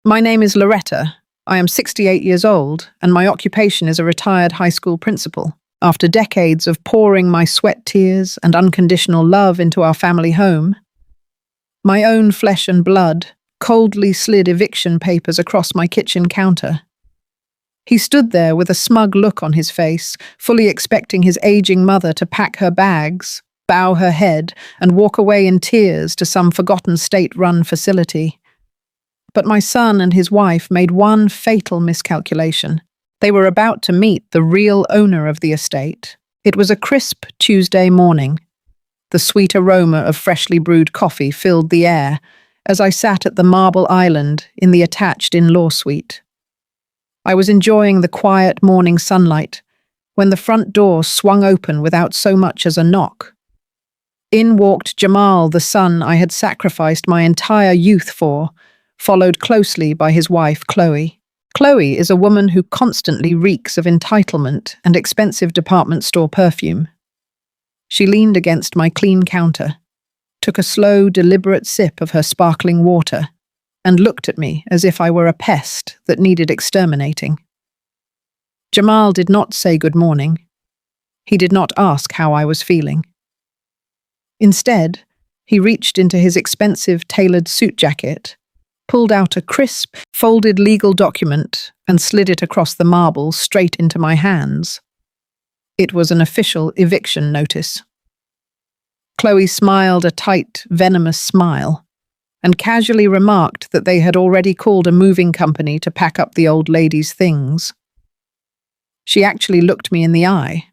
My name is Loretta. I am 68 years old, and my occupation is a retired high school principal. After decades of pouring my sweat tears and unconditional love into our family home, my own flesh and blood coldly slid eviction papers across my kitchen counter. He stood there with a smug look on his face, fully expecting his aging mother to pack her bags, bow her head, and walk away in tears to some forgotten state-run facility. But my son and his wife made one fatal miscalculation. They were about to meet the real owner of the estate. It was a crisp Tuesday morning. The sweet aroma of freshly brewed coffee filled the air as I sat at the marble island in the attached in-law suite. I was enjoying the quiet morning sunlight when the front door swung open without so much as a knock. In walked Jamal, the son I had sacrificed my entire youth for, followed closely by his wife, Chloe. Chloe is a woman who constantly reeks of entitlement and expensive department store perfume. She leaned against my clean counter, took a slow, deliberate sip of her sparkling water, and looked at me as if I were a pest that needed exterminating. Jamal did not say good morning. He did not ask how I was feeling. Instead, he reached into his expensive tailored suit jacket, pulled out a crisp, folded legal document, and slid it across the marble straight into my hands. It was an official eviction notice. Chloe smiled a tight, venomous smile, and casually remarked that they had already called a moving company to pack up the old lady's things. She actually looked me in the eye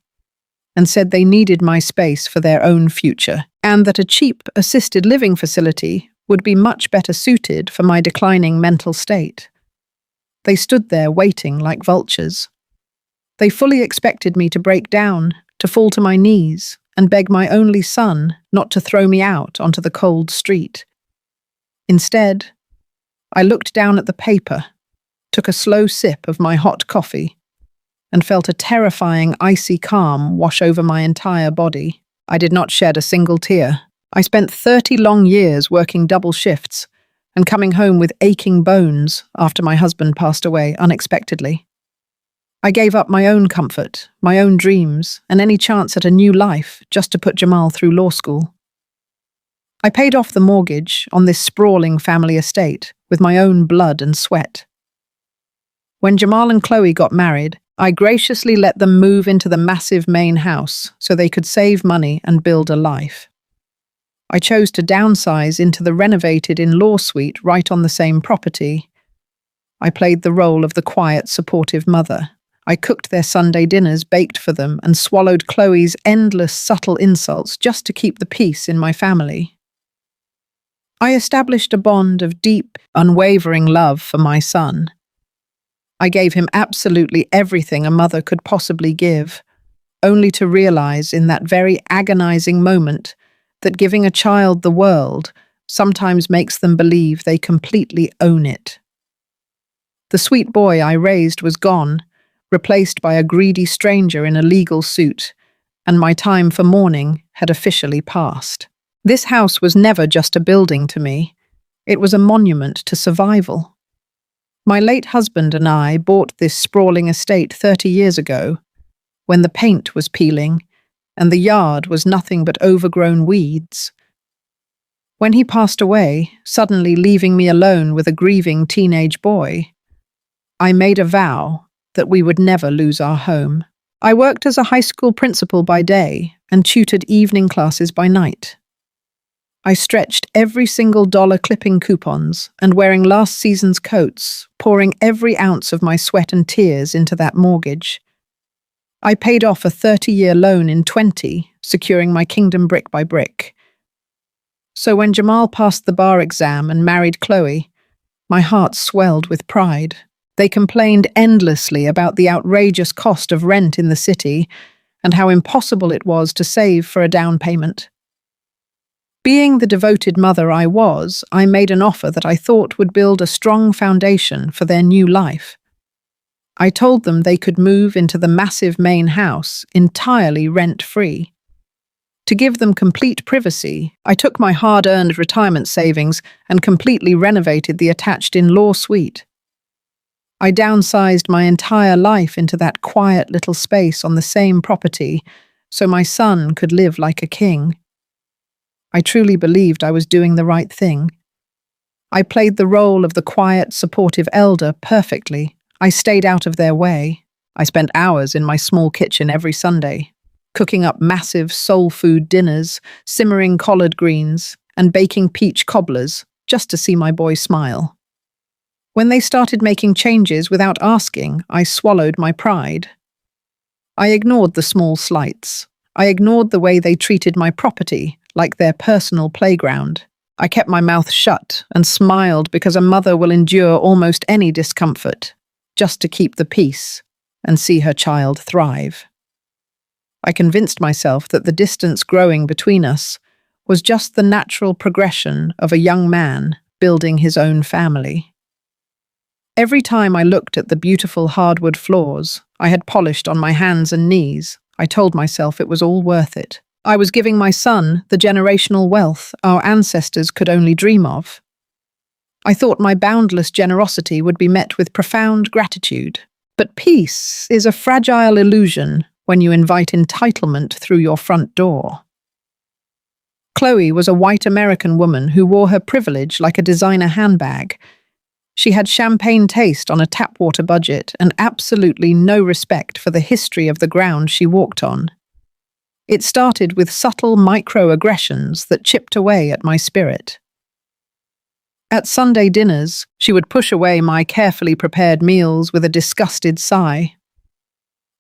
and said they needed my space for their own future, and that a cheap assisted living facility would be much better suited for my declining mental state. They stood there waiting like vultures. They fully expected me to break down, to fall to my knees, and beg my only son not to throw me out onto the cold street. Instead, I looked down at the paper, took a slow sip of my hot coffee, and felt a terrifying icy calm wash over my entire body. I did not shed a single tear. I spent 30 long years working double shifts and coming home with aching bones after my husband passed away unexpectedly. I gave up my own comfort, my own dreams, and any chance at a new life just to put Jamal through law school. I paid off the mortgage on this sprawling family estate with my own blood and sweat. When Jamal and Chloe got married, I graciously let them move into the massive main house so they could save money and build a life. I chose to downsize into the renovated in-law suite right on the same property. I played the role of the quiet, supportive mother. I cooked their Sunday dinners, baked for them, and swallowed Chloe's endless, subtle insults just to keep the peace in my family. I established a bond of deep, unwavering love for my son. I gave him absolutely everything a mother could possibly give, only to realize in that very agonizing moment that giving a child the world sometimes makes them believe they completely own it. The sweet boy I raised was gone, replaced by a greedy stranger in a legal suit, and my time for mourning had officially passed. This house was never just a building to me. It was a monument to survival. My late husband and I bought this sprawling estate 30 years ago, when the paint was peeling and the yard was nothing but overgrown weeds. When he passed away, suddenly leaving me alone with a grieving teenage boy, I made a vow that we would never lose our home. I worked as a high school principal by day and tutored evening classes by night. I stretched every single dollar clipping coupons and wearing last season's coats, pouring every ounce of my sweat and tears into that mortgage. I paid off a 30-year loan in 20, securing my kingdom brick by brick. So when Jamal passed the bar exam and married Chloe, my heart swelled with pride. They complained endlessly about the outrageous cost of rent in the city and how impossible it was to save for a down payment. Being the devoted mother I was, I made an offer that I thought would build a strong foundation for their new life. I told them they could move into the massive main house entirely rent-free. To give them complete privacy, I took my hard-earned retirement savings and completely renovated the attached in-law suite. I downsized my entire life into that quiet little space on the same property so my son could live like a king. I truly believed I was doing the right thing. I played the role of the quiet, supportive elder perfectly. I stayed out of their way. I spent hours in my small kitchen every Sunday, cooking up massive soul food dinners, simmering collard greens, and baking peach cobblers just to see my boy smile. When they started making changes without asking, I swallowed my pride. I ignored the small slights. I ignored the way they treated my property like their personal playground. I kept my mouth shut and smiled because a mother will endure almost any discomfort just to keep the peace and see her child thrive. I convinced myself that the distance growing between us was just the natural progression of a young man building his own family. Every time I looked at the beautiful hardwood floors I had polished on my hands and knees, I told myself it was all worth it. I was giving my son the generational wealth our ancestors could only dream of. I thought my boundless generosity would be met with profound gratitude. But peace is a fragile illusion when you invite entitlement through your front door. Chloe was a white American woman who wore her privilege like a designer handbag. She had champagne taste on a tap water budget and absolutely no respect for the history of the ground she walked on. It started with subtle microaggressions that chipped away at my spirit. At Sunday dinners, she would push away my carefully prepared meals with a disgusted sigh,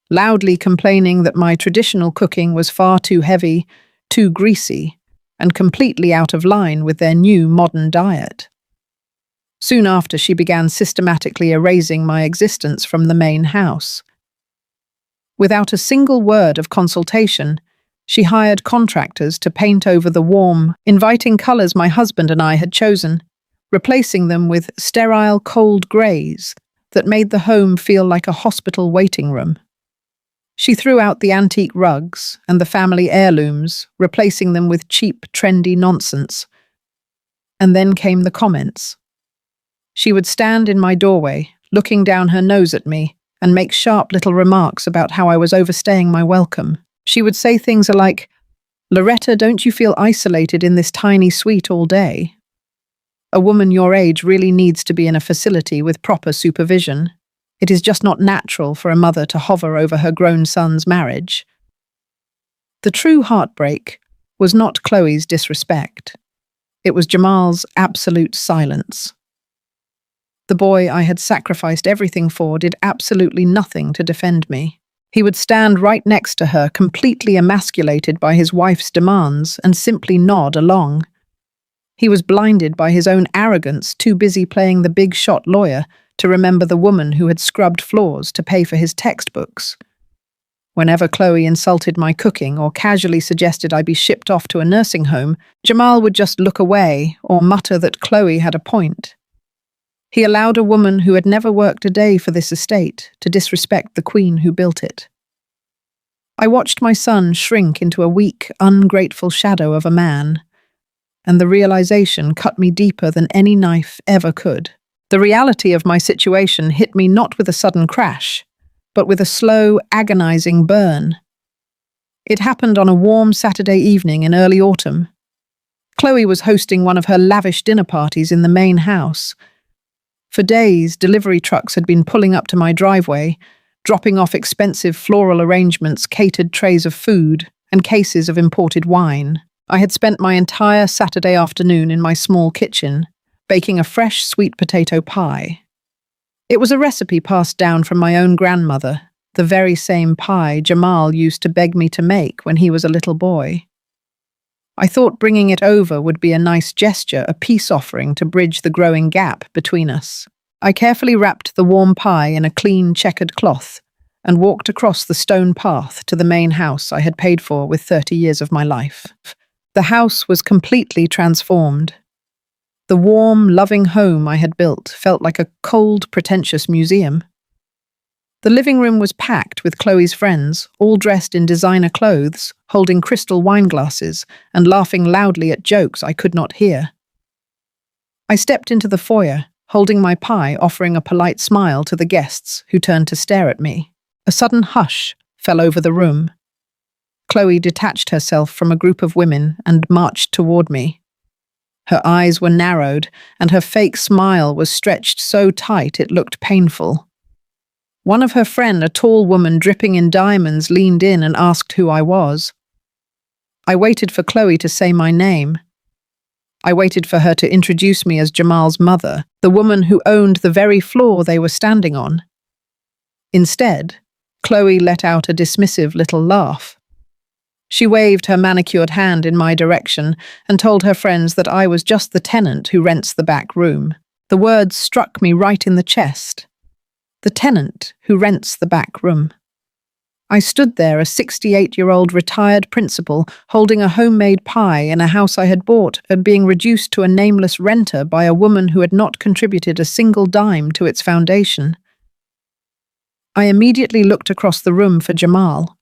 loudly complaining that my traditional cooking was far too heavy, too greasy, and completely out of line with their new modern diet. Soon after, she began systematically erasing my existence from the main house. Without a single word of consultation, she hired contractors to paint over the warm, inviting colors my husband and I had chosen, replacing them with sterile cold greys that made the home feel like a hospital waiting room. She threw out the antique rugs and the family heirlooms, replacing them with cheap, trendy nonsense. And then came the comments. She would stand in my doorway, looking down her nose at me, and make sharp little remarks about how I was overstaying my welcome. She would say things like, "Loretta, don't you feel isolated in this tiny suite all day? A woman your age really needs to be in a facility with proper supervision. It is just not natural for a mother to hover over her grown son's marriage." The true heartbreak was not Chloe's disrespect. It was Jamal's absolute silence. The boy I had sacrificed everything for did absolutely nothing to defend me. He would stand right next to her, completely emasculated by his wife's demands, and simply nod along. He was blinded by his own arrogance, too busy playing the big-shot lawyer to remember the woman who had scrubbed floors to pay for his textbooks. Whenever Chloe insulted my cooking or casually suggested I be shipped off to a nursing home, Jamal would just look away or mutter that Chloe had a point. He allowed a woman who had never worked a day for this estate to disrespect the queen who built it. I watched my son shrink into a weak, ungrateful shadow of a man, and the realization cut me deeper than any knife ever could. The reality of my situation hit me not with a sudden crash, but with a slow, agonizing burn. It happened on a warm Saturday evening in early autumn. Chloe was hosting one of her lavish dinner parties in the main house. For days, delivery trucks had been pulling up to my driveway, dropping off expensive floral arrangements, catered trays of food, and cases of imported wine. I had spent my entire Saturday afternoon in my small kitchen, baking a fresh sweet potato pie. It was a recipe passed down from my own grandmother, the very same pie Jamal used to beg me to make when he was a little boy. I thought bringing it over would be a nice gesture, a peace offering to bridge the growing gap between us. I carefully wrapped the warm pie in a clean checkered cloth and walked across the stone path to the main house I had paid for with 30 years of my life. The house was completely transformed. The warm, loving home I had built felt like a cold, pretentious museum. The living room was packed with Chloe's friends, all dressed in designer clothes, holding crystal wine glasses and laughing loudly at jokes I could not hear. I stepped into the foyer, holding my pie, offering a polite smile to the guests who turned to stare at me. A sudden hush fell over the room. Chloe detached herself from a group of women and marched toward me. Her eyes were narrowed, and her fake smile was stretched so tight it looked painful. One of her friends, a tall woman dripping in diamonds, leaned in and asked who I was. I waited for Chloe to say my name. I waited for her to introduce me as Jamal's mother, the woman who owned the very floor they were standing on. Instead, Chloe let out a dismissive little laugh. She waved her manicured hand in my direction and told her friends that I was just the tenant who rents the back room. The words struck me right in the chest. The tenant who rents the back room. I stood there, a 68-year-old retired principal, holding a homemade pie in a house I had bought and being reduced to a nameless renter by a woman who had not contributed a single dime to its foundation. I immediately looked across the room for Jamal.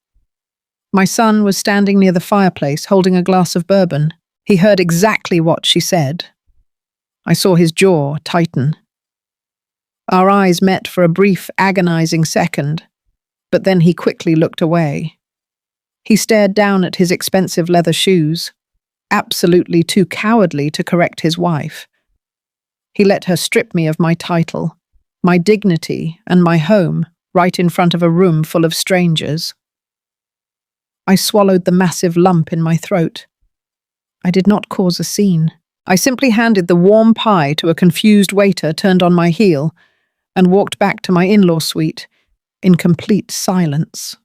My son was standing near the fireplace holding a glass of bourbon. He heard exactly what she said. I saw his jaw tighten. Our eyes met for a brief, agonizing second, but then he quickly looked away. He stared down at his expensive leather shoes, absolutely too cowardly to correct his wife. He let her strip me of my title, my dignity, and my home right in front of a room full of strangers. I swallowed the massive lump in my throat. I did not cause a scene. I simply handed the warm pie to a confused waiter, turned on my heel, and walked back to my in-law suite in complete silence.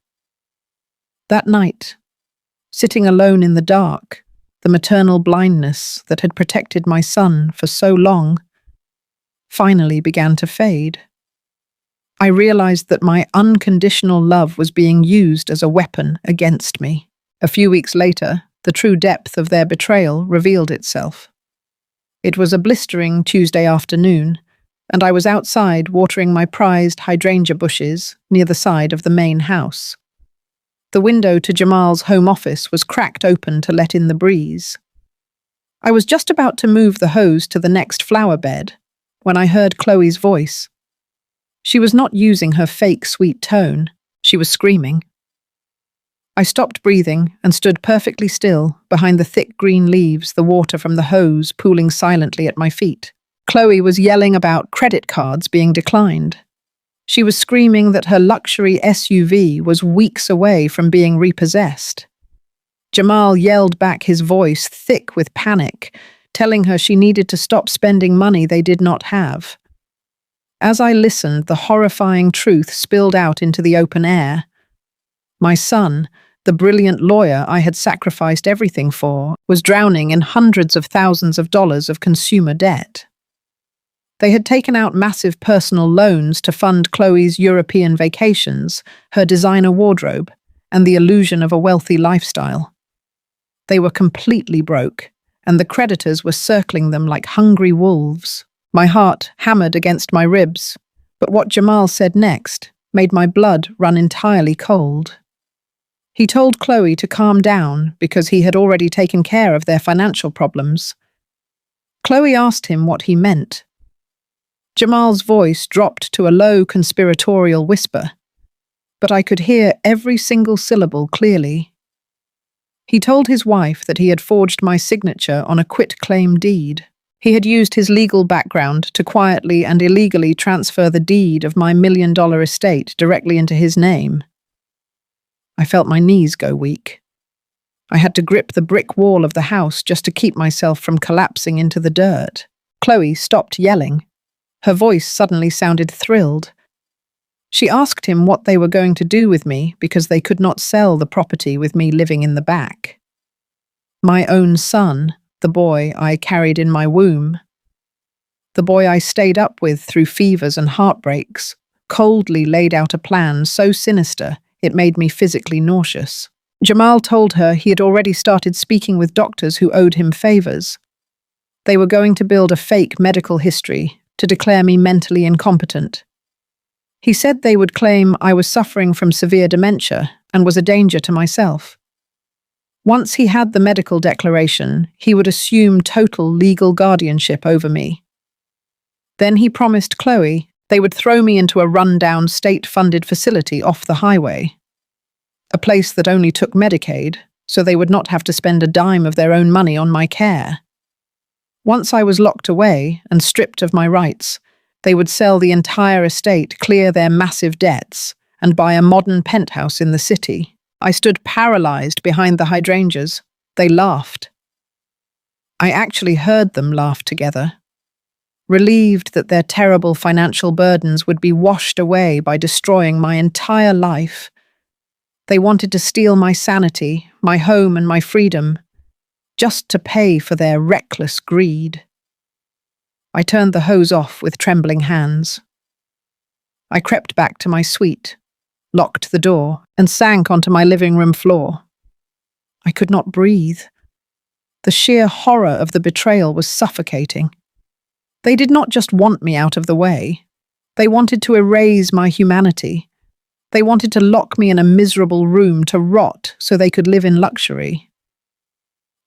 That night, sitting alone in the dark, the maternal blindness that had protected my son for so long finally began to fade. I realized that my unconditional love was being used as a weapon against me. A few weeks later, the true depth of their betrayal revealed itself. It was a blistering Tuesday afternoon, and I was outside watering my prized hydrangea bushes near the side of the main house. The window to Jamal's home office was cracked open to let in the breeze. I was just about to move the hose to the next flower bed when I heard Chloe's voice. She was not using her fake sweet tone. She was screaming. I stopped breathing and stood perfectly still behind the thick green leaves, the water from the hose pooling silently at my feet. Chloe was yelling about credit cards being declined. She was screaming that her luxury SUV was weeks away from being repossessed. Jamal yelled back, his voice thick with panic, telling her she needed to stop spending money they did not have. As I listened, the horrifying truth spilled out into the open air. My son, the brilliant lawyer I had sacrificed everything for, was drowning in hundreds of thousands of dollars of consumer debt. They had taken out massive personal loans to fund Chloe's European vacations, her designer wardrobe, and the illusion of a wealthy lifestyle. They were completely broke, and the creditors were circling them like hungry wolves. My heart hammered against my ribs, but what Jamal said next made my blood run entirely cold. He told Chloe to calm down because he had already taken care of their financial problems. Chloe asked him what he meant. Jamal's voice dropped to a low conspiratorial whisper, but I could hear every single syllable clearly. He told his wife that he had forged my signature on a quitclaim deed. He had used his legal background to quietly and illegally transfer the deed of my $1 million estate directly into his name. I felt my knees go weak. I had to grip the brick wall of the house just to keep myself from collapsing into the dirt. Chloe stopped yelling. Her voice suddenly sounded thrilled. She asked him what they were going to do with me because they could not sell the property with me living in the back. My own son, the boy I carried in my womb, the boy I stayed up with through fevers and heartbreaks, coldly laid out a plan so sinister it made me physically nauseous. Jamal told her he had already started speaking with doctors who owed him favors. They were going to build a fake medical history to declare me mentally incompetent. He said they would claim I was suffering from severe dementia and was a danger to myself. Once he had the medical declaration, he would assume total legal guardianship over me. Then he promised Chloe they would throw me into a run-down state-funded facility off the highway, a place that only took Medicaid, so they would not have to spend a dime of their own money on my care. Once I was locked away and stripped of my rights, they would sell the entire estate, clear their massive debts, and buy a modern penthouse in the city. I stood paralyzed behind the hydrangeas. They laughed. I actually heard them laugh together, relieved that their terrible financial burdens would be washed away by destroying my entire life. They wanted to steal my sanity, my home and my freedom, just to pay for their reckless greed. I turned the hose off with trembling hands. I crept back to my suite, locked the door, and sank onto my living room floor. I could not breathe. The sheer horror of the betrayal was suffocating. They did not just want me out of the way. They wanted to erase my humanity. They wanted to lock me in a miserable room to rot so they could live in luxury.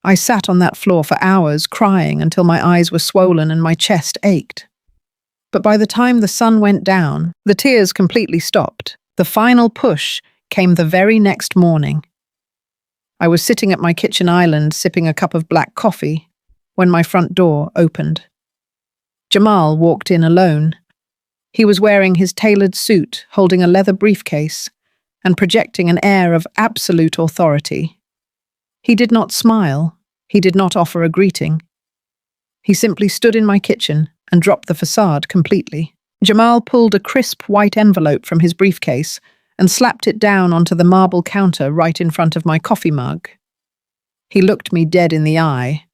I sat on that floor for hours, crying until my eyes were swollen and my chest ached. But by the time the sun went down, the tears completely stopped. The final push came the very next morning. I was sitting at my kitchen island sipping a cup of black coffee when my front door opened. Jamal walked in alone. He was wearing his tailored suit, holding a leather briefcase, and projecting an air of absolute authority. He did not smile. He did not offer a greeting. He simply stood in my kitchen and dropped the facade completely. Jamal pulled a crisp white envelope from his briefcase and slapped it down onto the marble counter right in front of my coffee mug. He looked me dead in the eye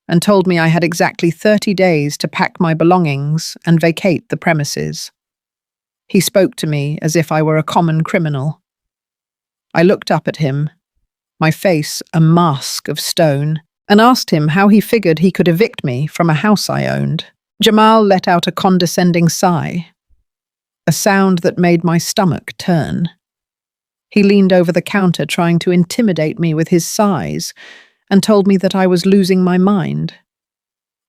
and told me I had exactly 30 days to pack my belongings and vacate the premises. He spoke to me as if I were a common criminal. I looked up at him, my face a mask of stone, and asked him how he figured he could evict me from a house I owned. Jamal let out a condescending sigh, a sound that made my stomach turn. He leaned over the counter trying to intimidate me with his size and told me that I was losing my mind.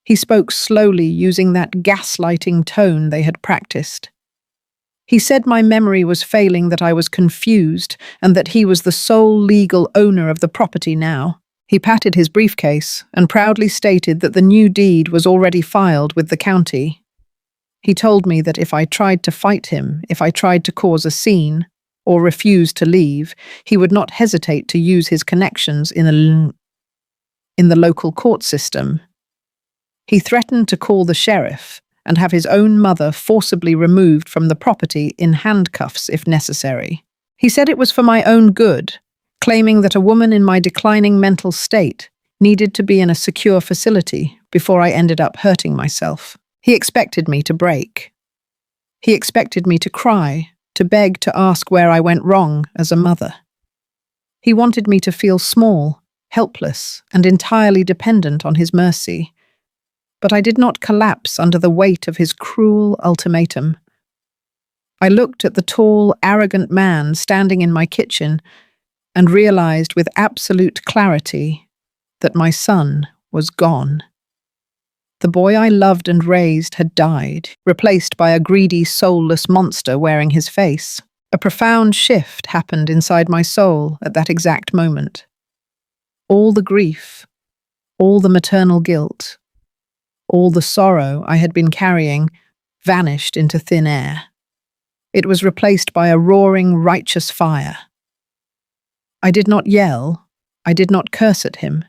He spoke slowly, using that gaslighting tone they had practiced. He said my memory was failing, that I was confused, and that he was the sole legal owner of the property now. He patted his briefcase and proudly stated that the new deed was already filed with the county. He told me that if I tried to fight him, if I tried to cause a scene, or refused to leave, he would not hesitate to use his connections in the local court system. He threatened to call the sheriff and have his own mother forcibly removed from the property in handcuffs if necessary. He said it was for my own good, claiming that a woman in my declining mental state needed to be in a secure facility before I ended up hurting myself. He expected me to break. He expected me to cry, to beg, to ask where I went wrong as a mother. He wanted me to feel small, helpless, and entirely dependent on his mercy. But I did not collapse under the weight of his cruel ultimatum. I looked at the tall, arrogant man standing in my kitchen and realized with absolute clarity that my son was gone. The boy I loved and raised had died, replaced by a greedy, soulless monster wearing his face. A profound shift happened inside my soul at that exact moment. All the grief, all the maternal guilt, all the sorrow I had been carrying vanished into thin air. It was replaced by a roaring, righteous fire. I did not yell. I did not curse at him.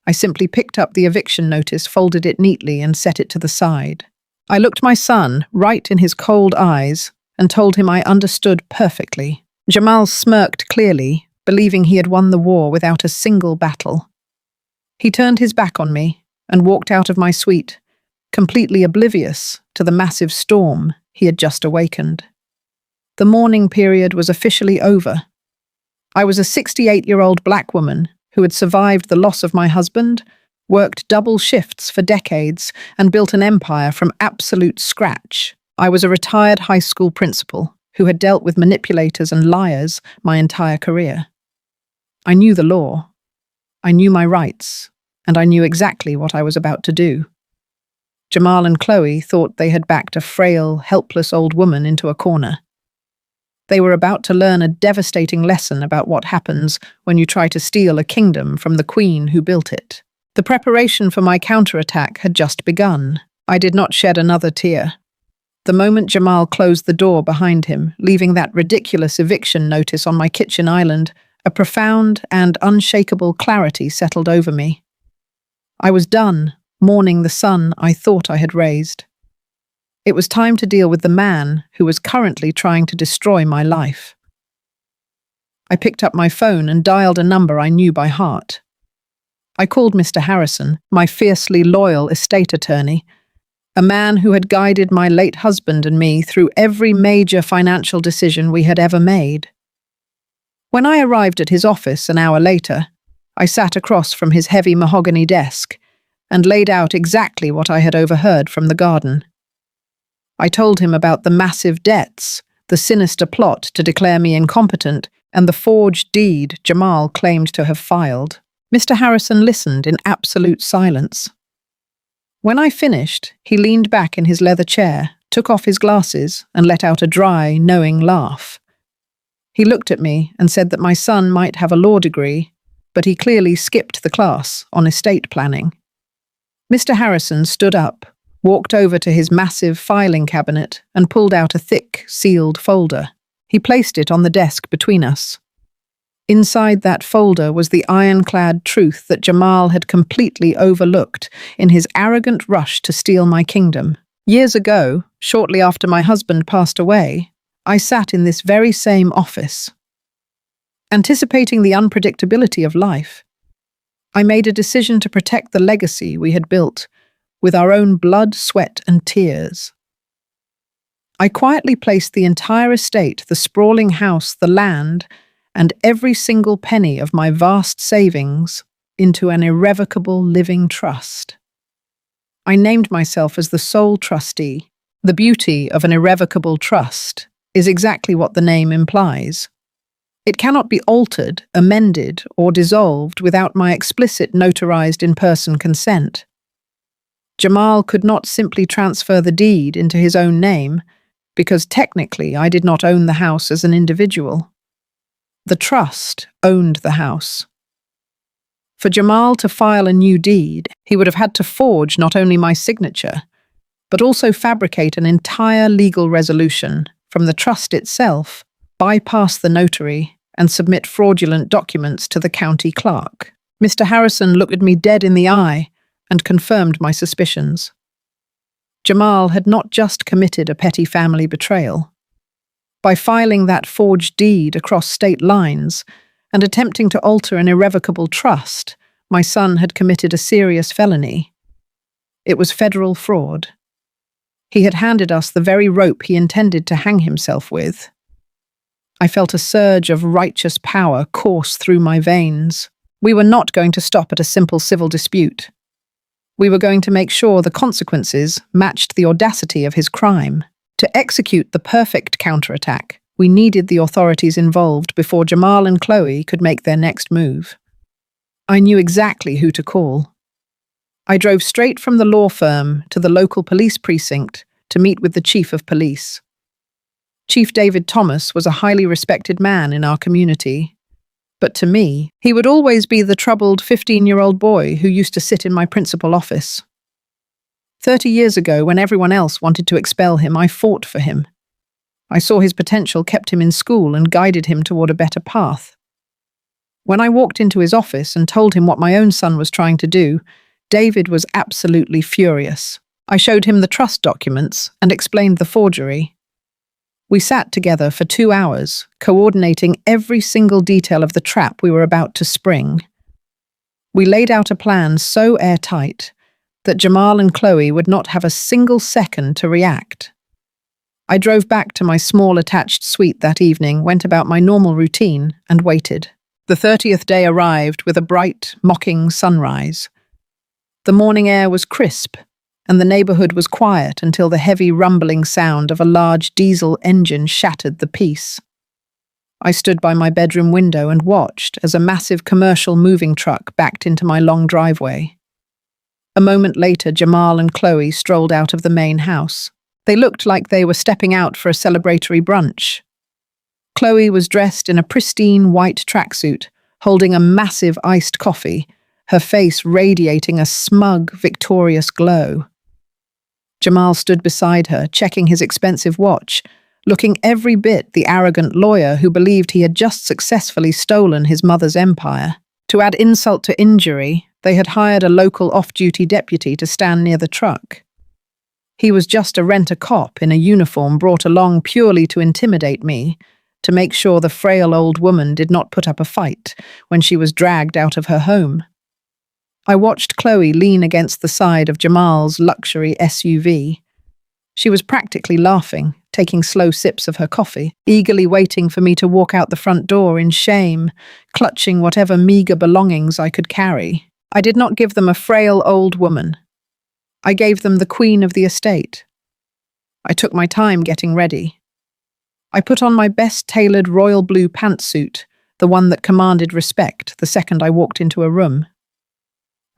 I simply picked up the eviction notice, folded it neatly, and set it to the side. I looked my son right in his cold eyes and told him I understood perfectly. Jamal smirked clearly, believing he had won the war without a single battle. He turned his back on me and walked out of my suite, completely oblivious to the massive storm he had just awakened. The mourning period was officially over. I was a 68-year-old black woman who had survived the loss of my husband, worked double shifts for decades, and built an empire from absolute scratch. I was a retired high school principal, who had dealt with manipulators and liars my entire career. I knew the law, I knew my rights, and I knew exactly what I was about to do. Jamal and Chloe thought they had backed a frail, helpless old woman into a corner. They were about to learn a devastating lesson about what happens when you try to steal a kingdom from the queen who built it. The preparation for my counterattack had just begun. I did not shed another tear. The moment Jamal closed the door behind him, leaving that ridiculous eviction notice on my kitchen island, a profound and unshakable clarity settled over me. I was done mourning the son I thought I had raised. It was time to deal with the man who was currently trying to destroy my life. I picked up my phone and dialed a number I knew by heart. I called Mr. Harrison, my fiercely loyal estate attorney, a man who had guided my late husband and me through every major financial decision we had ever made. When I arrived at his office an hour later, I sat across from his heavy mahogany desk and laid out exactly what I had overheard from the garden. I told him about the massive debts, the sinister plot to declare me incompetent, and the forged deed Jamal claimed to have filed. Mr. Harrison listened in absolute silence. When I finished, he leaned back in his leather chair, took off his glasses, and let out a dry, knowing laugh. He looked at me and said that my son might have a law degree, but he clearly skipped the class on estate planning. Mr. Harrison stood up, walked over to his massive filing cabinet, and pulled out a thick, sealed folder. He placed it on the desk between us. Inside that folder was the ironclad truth that Jamal had completely overlooked in his arrogant rush to steal my kingdom. Years ago, shortly after my husband passed away, I sat in this very same office. Anticipating the unpredictability of life, I made a decision to protect the legacy we had built with our own blood, sweat, and tears. I quietly placed the entire estate, the sprawling house, the land, and every single penny of my vast savings into an irrevocable living trust. I named myself as the sole trustee. The beauty of an irrevocable trust is exactly what the name implies. It cannot be altered, amended, or dissolved without my explicit notarized in-person consent. Jamal could not simply transfer the deed into his own name, because technically I did not own the house as an individual. The trust owned the house. For Jamal to file a new deed, he would have had to forge not only my signature, but also fabricate an entire legal resolution from the trust itself, bypass the notary, and submit fraudulent documents to the county clerk. Mr. Harrison looked at me dead in the eye and confirmed my suspicions. Jamal had not just committed a petty family betrayal. By filing that forged deed across state lines and attempting to alter an irrevocable trust, my son had committed a serious felony. It was federal fraud. He had handed us the very rope he intended to hang himself with. I felt a surge of righteous power course through my veins. We were not going to stop at a simple civil dispute. We were going to make sure the consequences matched the audacity of his crime. To execute the perfect counterattack, we needed the authorities involved before Jamal and Chloe could make their next move. I knew exactly who to call. I drove straight from the law firm to the local police precinct to meet with the chief of police. Chief David Thomas was a highly respected man in our community, but to me, he would always be the troubled 15-year-old boy who used to sit in my principal office. 30 years ago, when everyone else wanted to expel him, I fought for him. I saw his potential, kept him in school, and guided him toward a better path. When I walked into his office and told him what my own son was trying to do, David was absolutely furious. I showed him the trust documents and explained the forgery. We sat together for 2 hours, coordinating every single detail of the trap we were about to spring. We laid out a plan so airtight that Jamal and Chloe would not have a single second to react. I drove back to my small attached suite that evening, went about my normal routine, and waited. The 30th day arrived with a bright, mocking sunrise. The morning air was crisp, and the neighborhood was quiet until the heavy rumbling sound of a large diesel engine shattered the peace. I stood by my bedroom window and watched as a massive commercial moving truck backed into my long driveway. A moment later, Jamal and Chloe strolled out of the main house. They looked like they were stepping out for a celebratory brunch. Chloe was dressed in a pristine white tracksuit, holding a massive iced coffee, her face radiating a smug, victorious glow. Jamal stood beside her, checking his expensive watch, looking every bit the arrogant lawyer who believed he had just successfully stolen his mother's empire. To add insult to injury, they had hired a local off-duty deputy to stand near the truck. He was just a rent-a-cop in a uniform brought along purely to intimidate me, to make sure the frail old woman did not put up a fight when she was dragged out of her home. I watched Chloe lean against the side of Jamal's luxury SUV. She was practically laughing, taking slow sips of her coffee, eagerly waiting for me to walk out the front door in shame, clutching whatever meager belongings I could carry. I did not give them a frail old woman. I gave them the queen of the estate. I took my time getting ready. I put on my best tailored royal blue pantsuit, the one that commanded respect the second I walked into a room.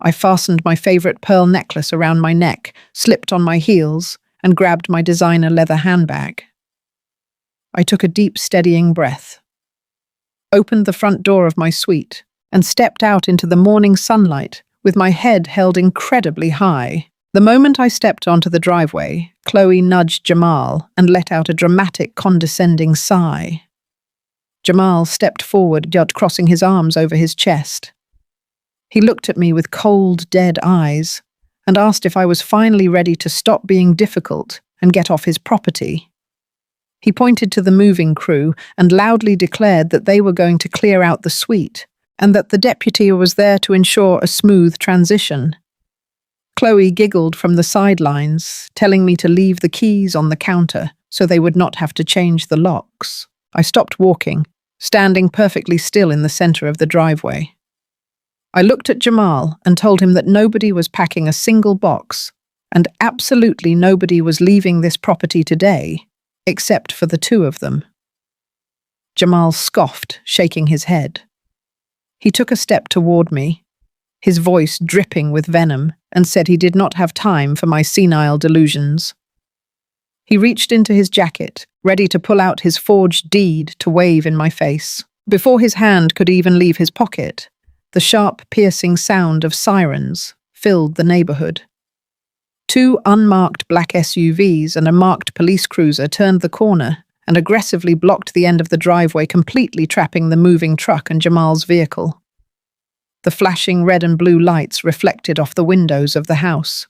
I fastened my favorite pearl necklace around my neck, slipped on my heels, and grabbed my designer leather handbag. I took a deep, steadying breath, opened the front door of my suite, and stepped out into the morning sunlight with my head held incredibly high. The moment I stepped onto the driveway, Chloe nudged Jamal and let out a dramatic, condescending sigh. Jamal stepped forward, crossing his arms over his chest. He looked at me with cold, dead eyes and asked if I was finally ready to stop being difficult and get off his property. He pointed to the moving crew and loudly declared that they were going to clear out the suite and that the deputy was there to ensure a smooth transition. Chloe giggled from the sidelines, telling me to leave the keys on the counter so they would not have to change the locks. I stopped walking, standing perfectly still in the center of the driveway. I looked at Jamal and told him that nobody was packing a single box, and absolutely nobody was leaving this property today, except for the two of them. Jamal scoffed, shaking his head. He took a step toward me, his voice dripping with venom, and said he did not have time for my senile delusions. He reached into his jacket, ready to pull out his forged deed to wave in my face. Before his hand could even leave his pocket, the sharp, piercing sound of sirens filled the neighborhood. Two unmarked black SUVs and a marked police cruiser turned the corner and aggressively blocked the end of the driveway, completely trapping the moving truck and Jamal's vehicle. The flashing red and blue lights reflected off the windows of the house.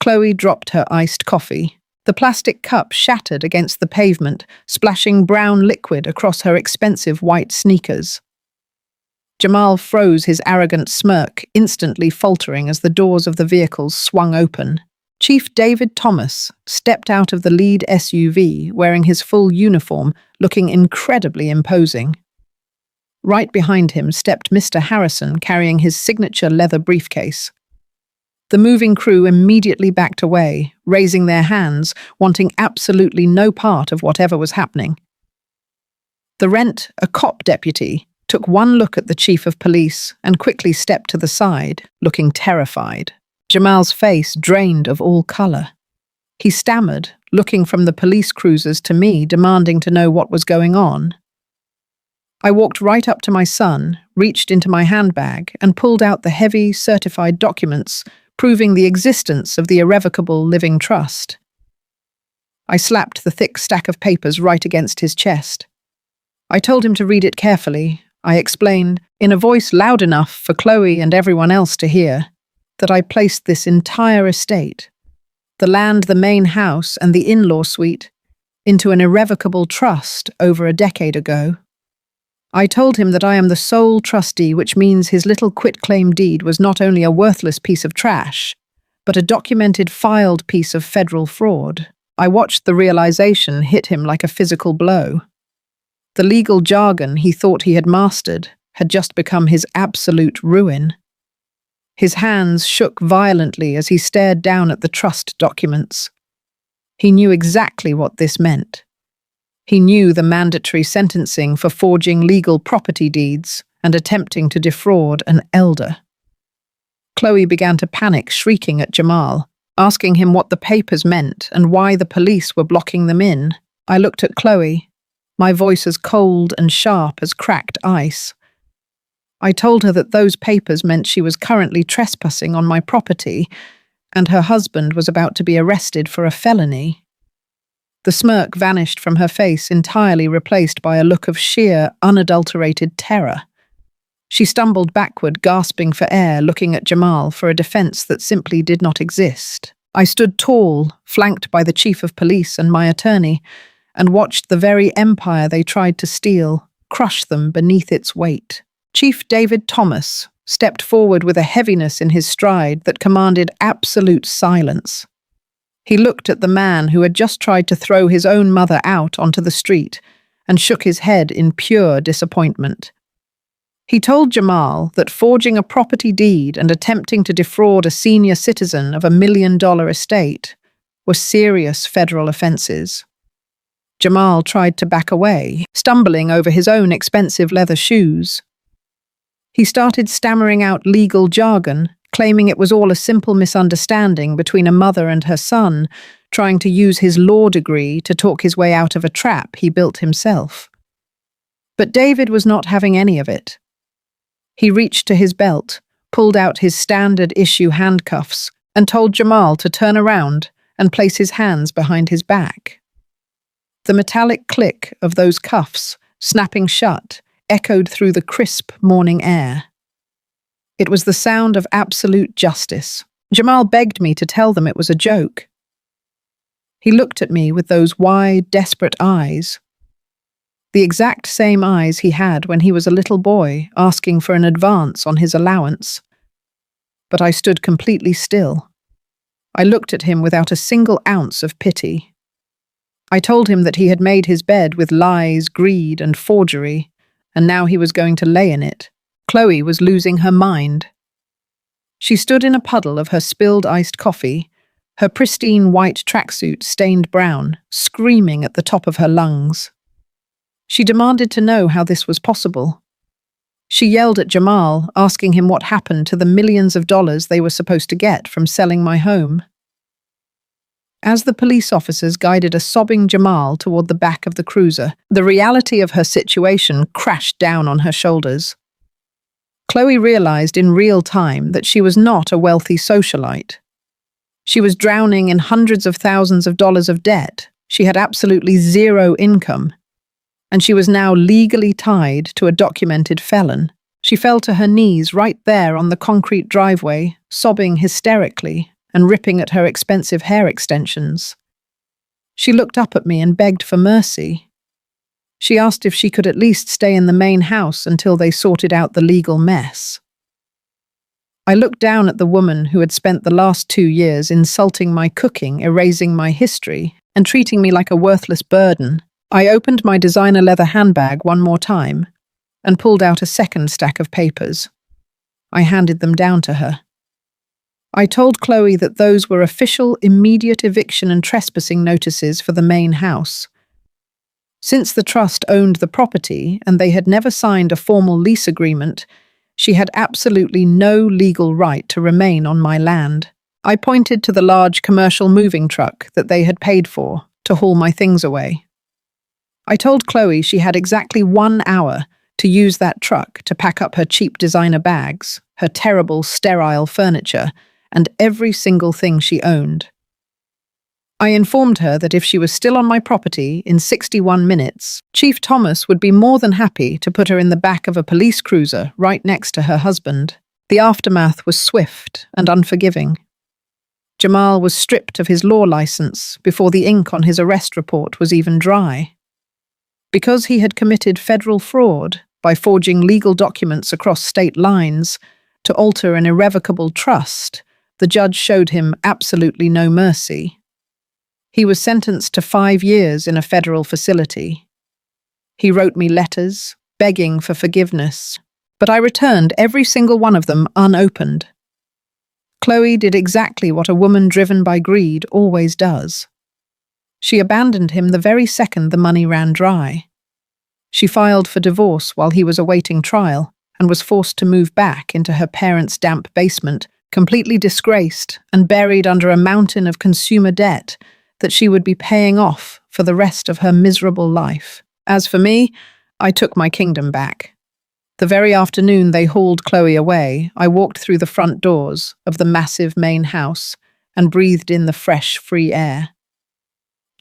Chloe dropped her iced coffee. The plastic cup shattered against the pavement, splashing brown liquid across her expensive white sneakers. Jamal froze his arrogant smirk, instantly faltering as the doors of the vehicles swung open. Chief David Thomas stepped out of the lead SUV, wearing his full uniform, looking incredibly imposing. Right behind him stepped Mr. Harrison, carrying his signature leather briefcase. The moving crew immediately backed away, raising their hands, wanting absolutely no part of whatever was happening. The rent, a cop deputy, took one look at the chief of police and quickly stepped to the side, looking terrified. Jamal's face drained of all color. He stammered, looking from the police cruisers to me, demanding to know what was going on. I walked right up to my son, reached into my handbag, and pulled out the heavy, certified documents proving the existence of the irrevocable living trust. I slapped the thick stack of papers right against his chest. I told him to read it carefully. I explained, in a voice loud enough for Chloe and everyone else to hear, that I placed this entire estate, the land, the main house, and the in-law suite, into an irrevocable trust over a decade ago. I told him that I am the sole trustee, which means his little quitclaim deed was not only a worthless piece of trash, but a documented, filed piece of federal fraud. I watched the realization hit him like a physical blow. The legal jargon he thought he had mastered had just become his absolute ruin. His hands shook violently as he stared down at the trust documents. He knew exactly what this meant. He knew the mandatory sentencing for forging legal property deeds and attempting to defraud an elder. Chloe began to panic, shrieking at Jamal, asking him what the papers meant and why the police were blocking them in. I looked at Chloe, my voice as cold and sharp as cracked ice. I told her that those papers meant she was currently trespassing on my property and her husband was about to be arrested for a felony. The smirk vanished from her face, entirely replaced by a look of sheer, unadulterated terror. She stumbled backward, gasping for air, looking at Jamal for a defense that simply did not exist. I stood tall, flanked by the chief of police and my attorney, and watched the very empire they tried to steal crush them beneath its weight. Chief David Thomas stepped forward with a heaviness in his stride that commanded absolute silence. He looked at the man who had just tried to throw his own mother out onto the street and shook his head in pure disappointment. He told Jamal that forging a property deed and attempting to defraud a senior citizen of $1 million estate were serious federal offenses. Jamal tried to back away, stumbling over his own expensive leather shoes. He started stammering out legal jargon, claiming it was all a simple misunderstanding between a mother and her son, trying to use his law degree to talk his way out of a trap he built himself. But David was not having any of it. He reached to his belt, pulled out his standard-issue handcuffs, and told Jamal to turn around and place his hands behind his back. The metallic click of those cuffs, snapping shut, echoed through the crisp morning air. It was the sound of absolute justice. Jamal begged me to tell them it was a joke. He looked at me with those wide, desperate eyes. The exact same eyes he had when he was a little boy asking for an advance on his allowance. But I stood completely still. I looked at him without a single ounce of pity. I told him that he had made his bed with lies, greed, and forgery, and now he was going to lay in it. Chloe was losing her mind. She stood in a puddle of her spilled iced coffee, her pristine white tracksuit stained brown, screaming at the top of her lungs. She demanded to know how this was possible. She yelled at Jamal, asking him what happened to the millions of dollars they were supposed to get from selling my home. As the police officers guided a sobbing Jamal toward the back of the cruiser, the reality of her situation crashed down on her shoulders. Chloe realized in real time that she was not a wealthy socialite. She was drowning in hundreds of thousands of dollars of debt. She had absolutely zero income. And she was now legally tied to a documented felon. She fell to her knees right there on the concrete driveway, sobbing hysterically and ripping at her expensive hair extensions. She looked up at me and begged for mercy. She asked if she could at least stay in the main house until they sorted out the legal mess. I looked down at the woman who had spent the last 2 years insulting my cooking, erasing my history, and treating me like a worthless burden. I opened my designer leather handbag one more time and pulled out a second stack of papers. I handed them down to her. I told Chloe that those were official immediate eviction and trespassing notices for the main house. Since the trust owned the property and they had never signed a formal lease agreement, she had absolutely no legal right to remain on my land. I pointed to the large commercial moving truck that they had paid for to haul my things away. I told Chloe she had exactly 1 hour to use that truck to pack up her cheap designer bags, her terrible, sterile furniture, and every single thing she owned. I informed her that if she was still on my property in 61 minutes, Chief Thomas would be more than happy to put her in the back of a police cruiser right next to her husband. The aftermath was swift and unforgiving. Jamal was stripped of his law license before the ink on his arrest report was even dry. Because he had committed federal fraud by forging legal documents across state lines to alter an irrevocable trust, the judge showed him absolutely no mercy. He was sentenced to 5 years in a federal facility. He wrote me letters, begging for forgiveness, but I returned every single one of them unopened. Chloe did exactly what a woman driven by greed always does. She abandoned him the very second the money ran dry. She filed for divorce while he was awaiting trial and was forced to move back into her parents' damp basement, completely disgraced and buried under a mountain of consumer debt that she would be paying off for the rest of her miserable life. As for me, I took my kingdom back. The very afternoon they hauled Chloe away, I walked through the front doors of the massive main house and breathed in the fresh, free air.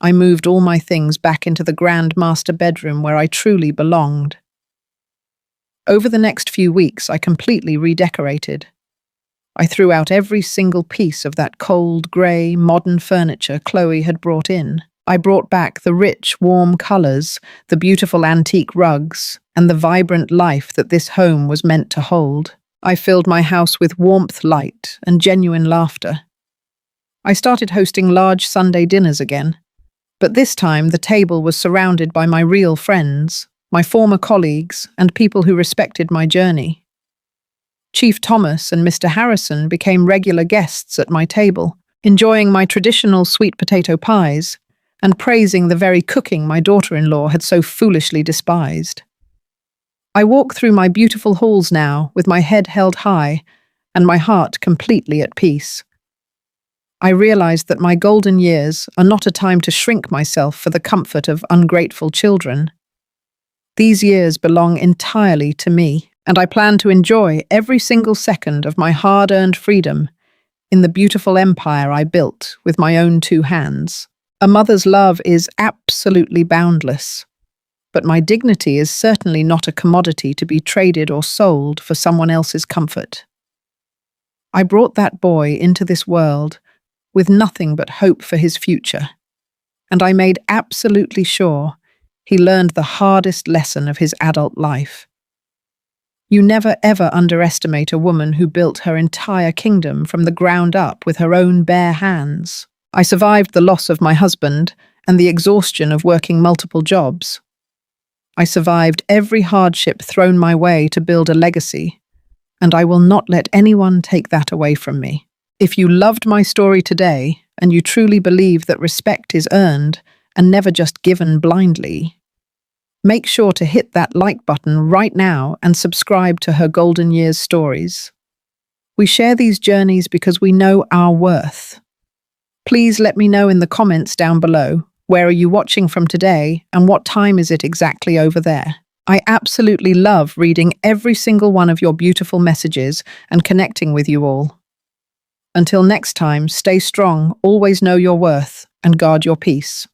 I moved all my things back into the grand master bedroom where I truly belonged. Over the next few weeks, I completely redecorated. I threw out every single piece of that cold, grey, modern furniture Chloe had brought in. I brought back the rich, warm colours, the beautiful antique rugs, and the vibrant life that this home was meant to hold. I filled my house with warmth, light, and genuine laughter. I started hosting large Sunday dinners again, but this time the table was surrounded by my real friends, my former colleagues, and people who respected my journey. Chief Thomas and Mr. Harrison became regular guests at my table, enjoying my traditional sweet potato pies and praising the very cooking my daughter-in-law had so foolishly despised. I walk through my beautiful halls now with my head held high and my heart completely at peace. I realize that my golden years are not a time to shrink myself for the comfort of ungrateful children. These years belong entirely to me, and I plan to enjoy every single second of my hard-earned freedom in the beautiful empire I built with my own two hands. A mother's love is absolutely boundless, but my dignity is certainly not a commodity to be traded or sold for someone else's comfort. I brought that boy into this world with nothing but hope for his future, and I made absolutely sure he learned the hardest lesson of his adult life. You never ever underestimate a woman who built her entire kingdom from the ground up with her own bare hands. I survived the loss of my husband and the exhaustion of working multiple jobs. I survived every hardship thrown my way to build a legacy, and I will not let anyone take that away from me. If you loved my story today, and you truly believe that respect is earned and never just given blindly, make sure to hit that like button right now and subscribe to Her Golden Years Stories. We share these journeys because we know our worth. Please let me know in the comments down below, where are you watching from today and what time is it exactly over there? I absolutely love reading every single one of your beautiful messages and connecting with you all. Until next time, stay strong, always know your worth, and guard your peace.